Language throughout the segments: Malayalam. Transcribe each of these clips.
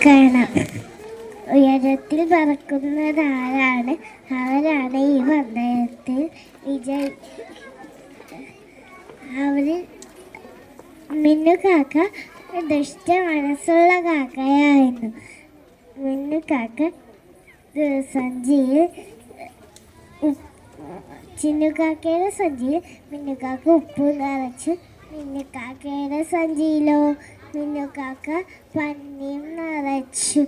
പറക്കണം. ഉയരത്തിൽ പറക്കുന്നതാരാണ്? അവരാണ് ഈ പന്തയത്തിൽ വിജയി. അവരിൽ മിന്നുകാക്ക ദുഷ്ട മനസ്സുള്ള കാക്കയായിരുന്നു. മിന്നുകാക്ക സഞ്ചിയിൽ ചിന്നുകാക്കയുടെ സഞ്ചിയിൽ മിന്നുകാക്ക ഉപ്പ് നിറച്ചു. മിന്നുകാക്കയുടെ സഞ്ചിയിലോ മിന്നുകാക്ക പന്നിയും നിറച്ചു.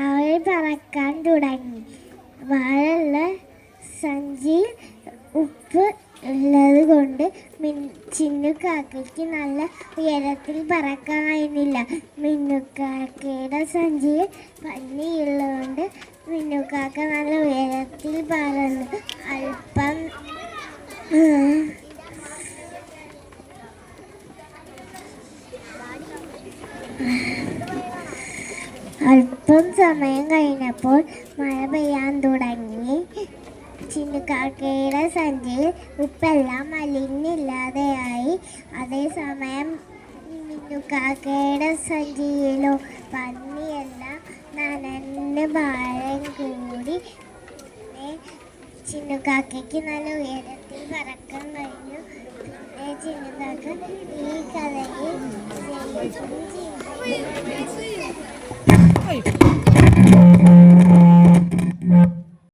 അവൾ പറക്കാൻ തുടങ്ങി. വാഴുള്ള സഞ്ചിയിൽ ഉപ്പ് ഉള്ളത് കൊണ്ട് ചിന്നുകാക്കയ്ക്ക് നല്ല ഉയരത്തിൽ പറക്കാനായിരുന്നില്ല. മിന്നുകാക്കയുടെ സഞ്ചിയിൽ പന്നിയുള്ളതുകൊണ്ട് മിന്നുകാക്ക നല്ല ഉയരത്തിൽ പറന്നു. അല്പം സമയം കഴിഞ്ഞപ്പോൾ മഴ പെയ്യാൻ തുടങ്ങി. ചിന്നുകാക്കയുടെ സഞ്ചിയിൽ ഉപ്പെല്ലാം മലിനില്ലാതെയായി. അതേസമയം മിന്നുകാക്കയുടെ സഞ്ചിയിലോ പന്നിയെല്ലാം നനഞ്ഞ് ഭാരം കൂടി. ചിന്നുകാക്കയ്ക്ക് നല്ല ഉയരത്തിൽ പറക്കാൻ കഴിഞ്ഞു. പിന്നെ ചിന്നുകാക്ക ഈ കഥയിൽ ജയിക്കുകയും ചെയ്തു.